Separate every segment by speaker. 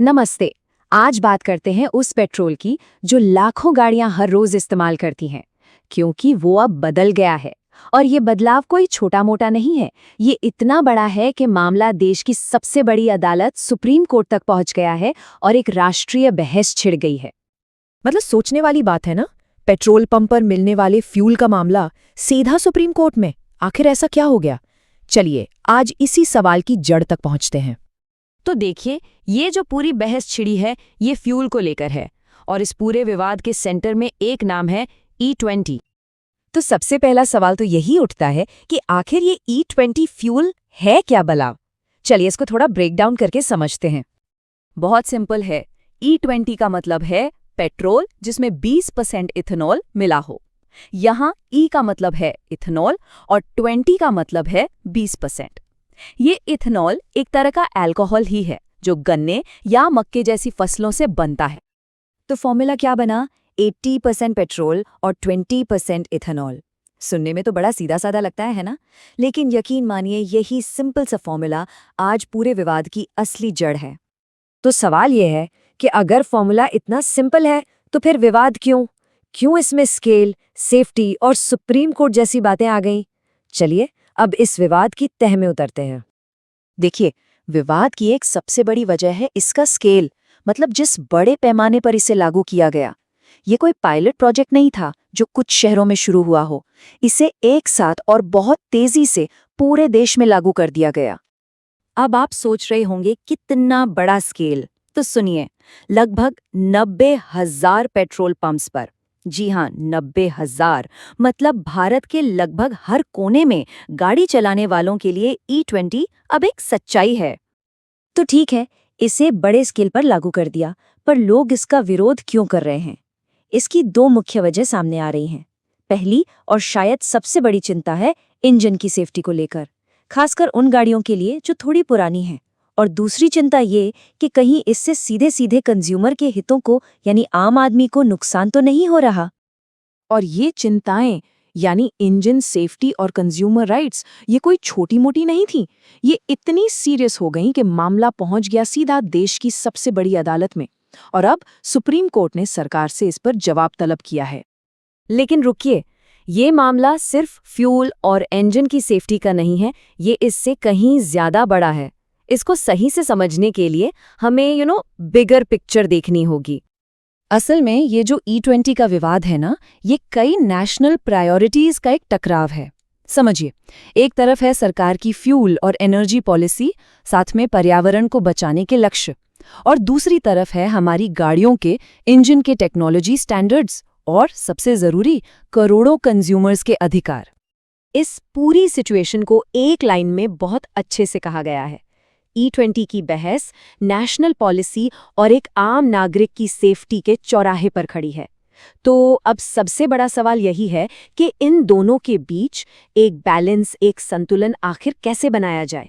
Speaker 1: नमस्ते। आज बात करते हैं उस पेट्रोल की जो लाखों गाड़ियां हर रोज इस्तेमाल करती हैं, क्योंकि वो अब बदल गया है। और ये बदलाव कोई छोटा मोटा नहीं है, ये इतना बड़ा है कि मामला देश की सबसे बड़ी अदालत सुप्रीम कोर्ट तक पहुंच गया है और एक राष्ट्रीय बहस छिड़ गई है।
Speaker 2: मतलब सोचने वाली बात है ना। पेट्रोल पंप पर मिलने वाले फ्यूल का मामला सीधा सुप्रीम कोर्ट में। आखिर ऐसा क्या हो गया? चलिए आज इसी सवाल की जड़ तक पहुंचते हैं।
Speaker 3: तो देखिए, ये जो पूरी बहस छिड़ी है ये फ्यूल को लेकर है, और इस पूरे विवाद के सेंटर में एक नाम है E20।
Speaker 1: तो सबसे पहला सवाल तो यही उठता है कि आखिर ये E20 फ्यूल है क्या भला? चलिए इसको थोड़ा ब्रेक डाउन करके समझते हैं।
Speaker 3: बहुत सिंपल है। E20 का मतलब है पेट्रोल जिसमें 20% इथेनॉल मिला हो। यहाँ E का मतलब है इथेनॉल और 20 का मतलब है 20%। ये इथेनॉल एक तरह का अल्कोहल ही है जो गन्ने या मक्के जैसी फसलों से बनता है।
Speaker 1: तो फॉर्मूला क्या बना? 80% पेट्रोल और 20% इथेनॉल। सुनने में तो बड़ा सीधा साधा लगता है ना? लेकिन यकीन मानिए यही सिंपल सा फॉर्मूला आज पूरे विवाद की असली जड़ है। तो सवाल यह है कि अगर फॉर्मूला इतना सिंपल है तो फिर विवाद क्यों? क्यों इसमें स्केल, सेफ्टी और सुप्रीम कोर्ट जैसी बातें आ गईं? चलिए अब इस विवाद की तह में उतरते हैं। देखिए, विवाद की एक सबसे बड़ी वजह है इसका स्केल, मतलब जिस बड़े पैमाने पर इसे लागू किया गया। ये कोई पायलट प्रोजेक्ट नहीं था जो कुछ शहरों में शुरू हुआ हो। इसे एक साथ और बहुत तेजी से पूरे देश में लागू कर दिया गया। अब आप सोच रहे होंगे कितना बड़ा स्केल। तो सुनिए, लगभग 90,000 पेट्रोल पंप्स पर। जी हाँ, 90,000। मतलब भारत के लगभग हर कोने में गाड़ी चलाने वालों के लिए E20 अब एक सच्चाई है। तो ठीक है, इसे बड़े स्केल पर लागू कर दिया, पर लोग इसका विरोध क्यों कर रहे हैं? इसकी दो मुख्य वजह सामने आ रही हैं। पहली और शायद सबसे बड़ी चिंता है इंजन की सेफ्टी को लेकर, खासकर उन गाड़ियों के लिए जो थोड़ी पुरानी हैं। और दूसरी चिंता ये कि कहीं इससे सीधे सीधे कंज्यूमर के हितों को यानी आम आदमी को नुकसान तो नहीं हो रहा।
Speaker 2: और ये चिंताएं यानी इंजन सेफ्टी और कंज्यूमर राइट्स, ये कोई छोटी मोटी नहीं थी। ये इतनी सीरियस हो गई कि मामला पहुंच गया सीधा देश की सबसे बड़ी अदालत में। और अब सुप्रीम कोर्ट ने सरकार से इस पर जवाब तलब किया है।
Speaker 3: लेकिन रुकिए, ये मामला सिर्फ फ्यूल और इंजन की सेफ्टी का नहीं है, ये इससे कहीं ज्यादा बड़ा है। इसको सही से समझने के लिए हमें बिगर पिक्चर देखनी होगी।
Speaker 2: असल में ये जो E20 का विवाद है ना, ये कई नेशनल प्रायोरिटीज का एक टकराव है। समझिए, एक तरफ है सरकार की फ्यूल और एनर्जी पॉलिसी, साथ में पर्यावरण को बचाने के लक्ष्य, और दूसरी तरफ है हमारी गाड़ियों के इंजन के टेक्नोलॉजी स्टैंडर्ड्स और सबसे जरूरी करोड़ों कंज्यूमर्स के अधिकार।
Speaker 3: इस पूरी सिचुएशन को एक लाइन में बहुत अच्छे से कहा गया है। E20 की बहस नेशनल पॉलिसी और एक आम नागरिक की सेफ्टी के चौराहे पर खड़ी है। तो अब सबसे बड़ा सवाल यही है कि इन दोनों के बीच एक बैलेंस, एक संतुलन आखिर कैसे बनाया जाए।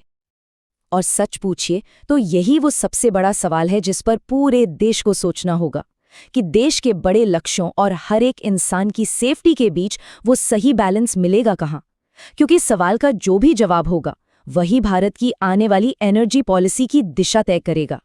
Speaker 2: और सच पूछिए तो यही वो सबसे बड़ा सवाल है जिस पर पूरे देश को सोचना होगा कि देश के बड़े लक्ष्यों और हर एक इंसान की सेफ्टी के बीच वो सही बैलेंस मिलेगा कहाँ। क्योंकि इस सवाल का जो भी जवाब होगा वही भारत की आने वाली एनर्जी पॉलिसी की दिशा तय करेगा।